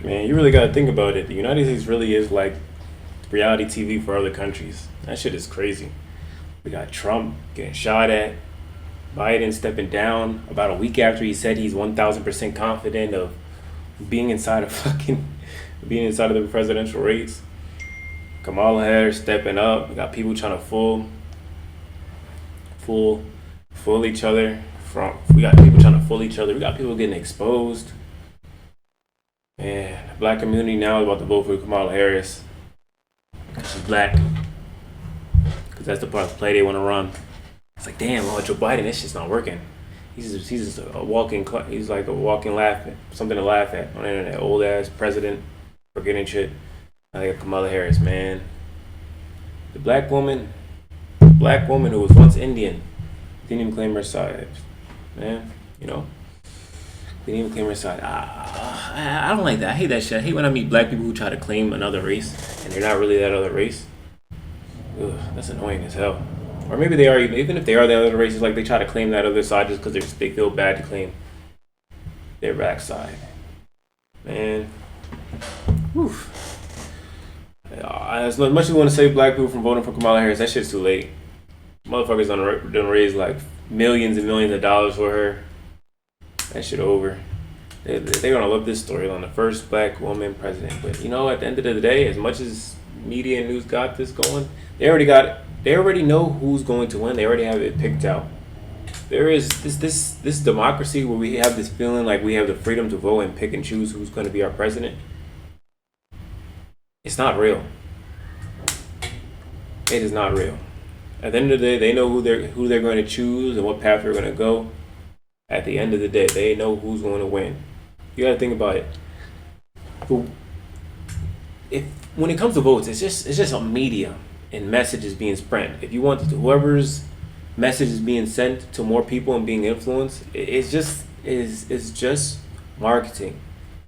Man, you really got to think about it. The United States really is like reality TV for other countries. That shit is crazy. We got Trump getting shot at, Biden stepping down about a week after he said he's 1,000% confident of being inside of being inside of the presidential race. Kamala Harris stepping up. We got people trying to fool, fool each other. We got people trying to fool each other. We got people getting exposed. And the black community now is about to vote for Kamala Harris because she's black. Because that's the part of the play they want to run. It's like, damn, Joe Biden, this shit's not working. He's just a walking. He's like a walking something to laugh at on the internet. Old ass president forgetting shit. I got Kamala Harris, man. The black woman who was once Indian, didn't even claim her side, man. Didn't even claim her side. I don't like that. I hate that shit. I hate when I meet black people who try to claim another race and they're not really that other race. Ugh, that's annoying as hell. Or maybe they are, even if they are the other races, like they try to claim that other side just because they feel bad to claim their backside. Man. Oof. As much as we want to save black people from voting for Kamala Harris, that shit's too late. Motherfuckers done raise like millions and millions of dollars for her. That shit over. They're gonna love this storyline, the first black woman president. But at the end of the day, as much as media and news got this going, they already know who's going to win. They already have it picked out. There is this democracy where we have this feeling like we have the freedom to vote and pick and choose who's going to be our president. It's not real. It is not real. At the end of the day, they know who they're going to choose and what path they're going to go. At the end of the day, they know who's going to win. You got to think about it. But when it comes to votes, it's just a media and messages being spread. If you want whoever's message is being sent to more people and being influenced, it's just marketing,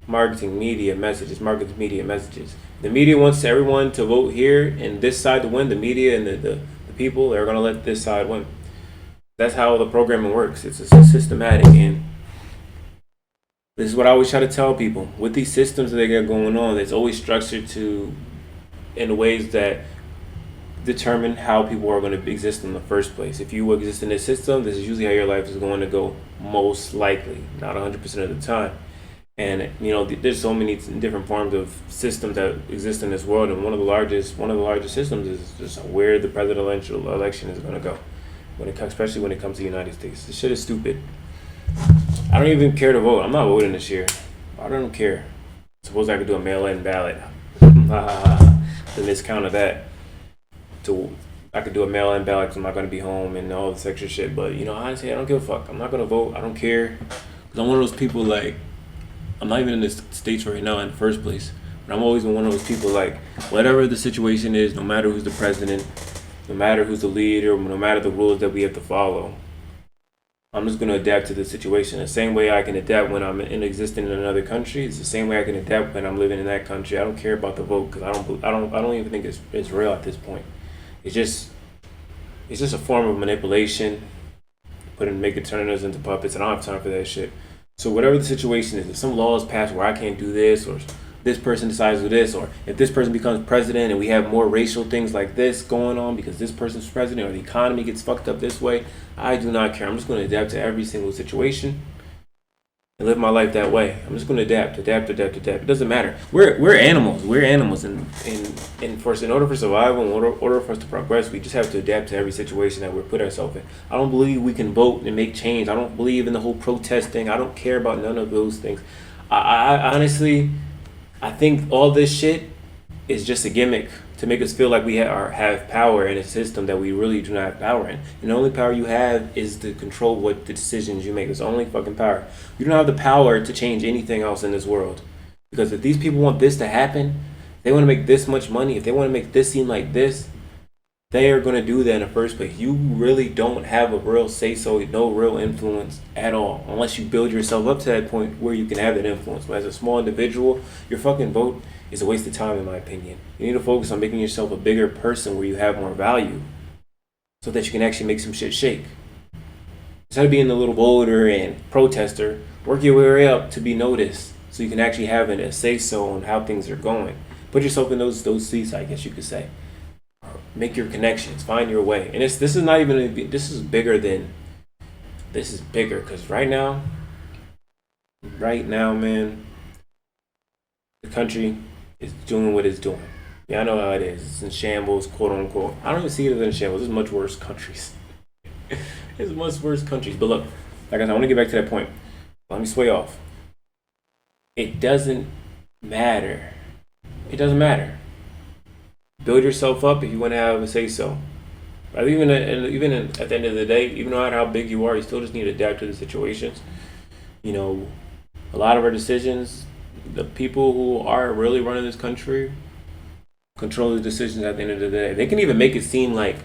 media messages. The media wants everyone to vote here and this side to win. The media and the people are gonna let this side win. That's how the programming works. It's systematic, and this is what I always try to tell people. With these systems that they got going on, it's always structured in ways that determine how people are going to exist in the first place. If you exist in this system, this is usually how your life is going to go, most likely, not 100% of the time. And there's so many different forms of systems that exist in this world, and one of the largest systems is just where the presidential election is going to go, especially when it comes to the United States. This shit is stupid. I don't even care to vote. I'm not voting this year. I don't care. Suppose I could do a mail-in ballot. The miscount of that. I could do a mail-in ballot because I'm not going to be home and all this extra shit. But honestly, I don't give a fuck. I'm not going to vote. I don't care. Because I'm one of those people like, I'm not even in the States right now in the first place. But I'm always one of those people like, whatever the situation is, no matter who's the president, no matter who's the leader, no matter the rules that we have to follow, I'm just going to adapt to the situation. The same way I can adapt when I'm existing in another country, it's the same way I can adapt when I'm living in that country. I don't care about the vote because I don't even think it's real at this point. It's just a form of manipulation, turning us into puppets. I don't have time for that shit. So whatever the situation is, if some law is passed where I can't do this, or this person decides to do this, or if this person becomes president and we have more racial things like this going on because this person's president, or the economy gets fucked up this way, I do not care. I'm just going to adapt to every single situation and live my life that way. I'm just going to adapt. It doesn't matter. We're animals. And in order for survival, in order for us to progress, we just have to adapt to every situation that we're put ourselves in. I don't believe we can vote and make change. I don't believe in the whole protesting. I don't care about none of those things. I honestly, I think all this shit is just a gimmick to make us feel like we have power in a system that we really do not have power in. And the only power you have is to control what the decisions you make. It's the only fucking power. You don't have the power to change anything else in this world. Because if these people want this to happen, they want to make this much money, if they want to make this seem like this, they are going to do that in the first place. You really don't have a real say-so, no real influence at all, unless you build yourself up to that point where you can have that influence. But as a small individual, your fucking vote is a waste of time, in my opinion. You need to focus on making yourself a bigger person where you have more value so that you can actually make some shit shake. Instead of being the little voter and protester, work your way up to be noticed so you can actually have a say so on how things are going. Put yourself in those seats, I guess you could say. Make your connections, find your way. And this is not even this is bigger than this is bigger because right now, man, the country is doing what it's doing. Yeah, I know how it is. It's in shambles, quote unquote. I don't even see it as in shambles. There's much worse countries. There's much worse countries. But look, like I said, I want to get back to that point. Let me sway off. It doesn't matter. It doesn't matter. Build yourself up if you want to have a say so. But at the end of the day, even no matter how big you are, you still just need to adapt to the situations. You know, a lot of our decisions, the people who are really running this country control the decisions at the end of the day. They can even make it seem like,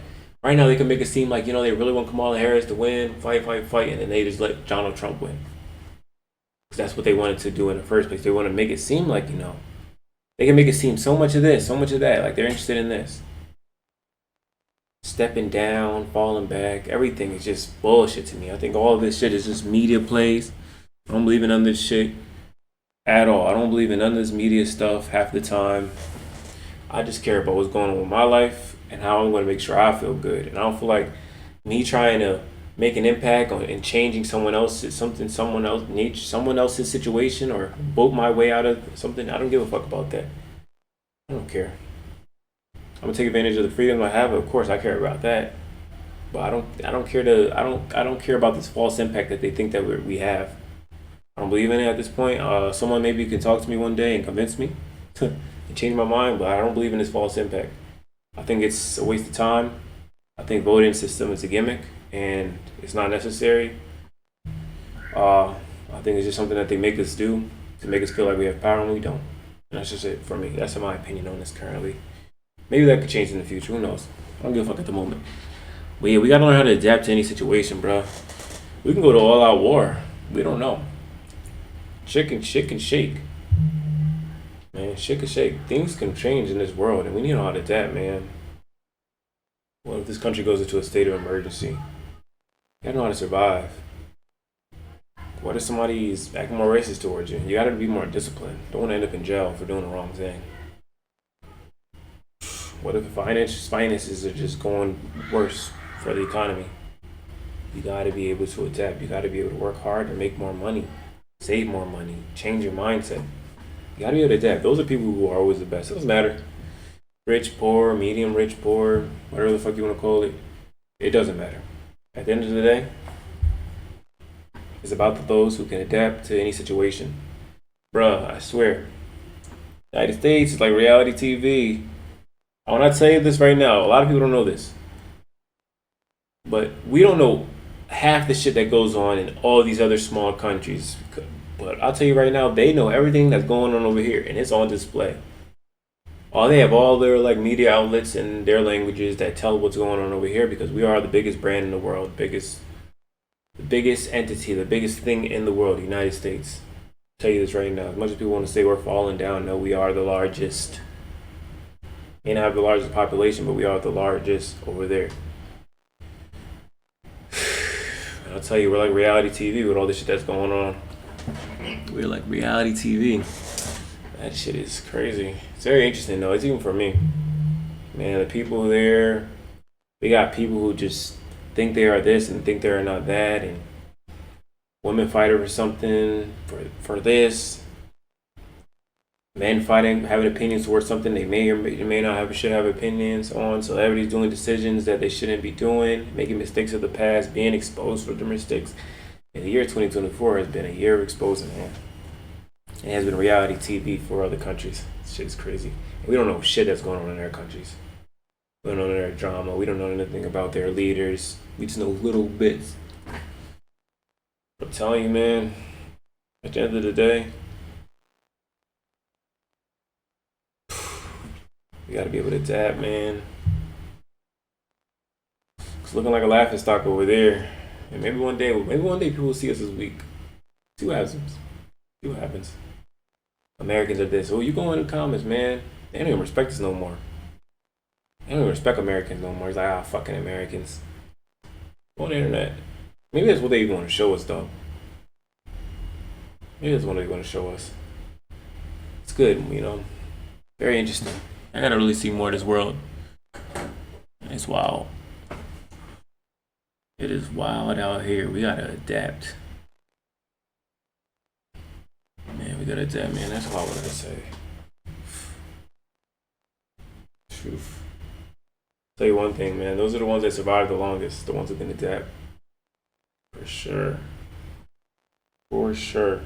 right now, they can make it seem like, they really want Kamala Harris to win, fight, and then they just let Donald Trump win. Because that's what they wanted to do in the first place. They want to make it seem like, they can make it seem so much of this, so much of that, like they're interested in this. Stepping down, falling back, everything is just bullshit to me. I think all of this shit is just media plays. I don't believe in none of this shit at all. I don't believe in none of this media stuff half the time. I just care about what's going on with my life and how I'm going to make sure I feel good. And I don't feel like me trying to make an impact on and changing someone else's situation or vote my way out of something. I don't give a fuck about that. I don't care. I'm gonna take advantage of the freedom I have. Of course, I care about that, but I don't care about this false impact that they think that we have. I don't believe in it at this point. Someone maybe could talk to me one day and convince me and change my mind, but I don't believe in this false impact. I think it's a waste of time. I think voting system is a gimmick and it's not necessary. I think it's just something that they make us do to make us feel like we have power when we don't. And that's just it for me. That's my opinion on this currently. Maybe that could change in the future. Who knows? I don't give a fuck at the moment. But yeah, we gotta learn how to adapt to any situation, bro. We can go to all-out war. We don't know. Shit can shake. Man, shit can shake. Things can change in this world, and we need to know how to adapt, man. What if this country goes into a state of emergency? You gotta know how to survive. What if somebody's acting more racist towards you? You gotta be more disciplined. Don't want to end up in jail for doing the wrong thing. What if finances are just going worse for the economy? You gotta be able to adapt. You gotta be able to work hard and make more money, save more money, change your mindset. You gotta be able to adapt. Those are people who are always the best. It doesn't matter. Rich, poor, medium, rich, poor, whatever the fuck you want to call it. It doesn't matter. At the end of the day, it's about those who can adapt to any situation. Bruh, I swear. The United States is like reality TV. When I tell you this right now, a lot of people don't know this. But we don't know half the shit that goes on in all these other small countries. But I'll tell you right now, they know everything that's going on over here, and it's on display. They have all their media outlets in their languages that tell what's going on over here because we are the biggest brand in the world, the biggest entity, the biggest thing in the world, the United States. I'll tell you this right now. As much as people want to say we're falling down, no, we are the largest. May not have the largest population, but we are the largest over there. And I'll tell you, we're like reality TV with all this shit that's going on. We're like reality TV. That shit is crazy. It's very interesting though. It's even for me. Man, the people there, we got people who just think they are this and think they are not that, and women fight over something for this. Men fighting, having opinions towards something they may or may not should have opinions on. Celebrities doing decisions that they shouldn't be doing, making mistakes of the past, being exposed for their mistakes. And the year 2024 has been a year of exposing, man. It has been reality TV for other countries. This shit is crazy. And we don't know shit that's going on in their countries. We don't know their drama. We don't know anything about their leaders. We just know little bits. I'm telling you, man, at the end of the day, you gotta be able to adapt, man. It's looking like a laughing stock over there. And maybe one day people will see us as weak. See what happens. Americans are this. Oh, you go in the comments, man. They don't even respect us no more. They don't even respect Americans no more. It's like, fucking Americans. Go on the internet. Maybe that's what they want to show us, though. Maybe that's what they want to show us. it's good, very interesting. I gotta really see more of this world. It's wild. It is wild out here. We gotta adapt. Man, we gotta adapt, man. That's all I wanted to say. Truth. Tell you one thing, man. Those are the ones that survive the longest. The ones that can adapt. For sure. For sure.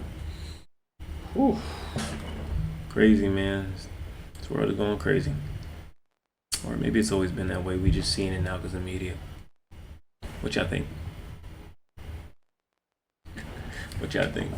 Whew. Crazy, man. This world is going crazy. Or maybe it's always been that way. We just seeing it now because of media. What y'all think? What y'all think?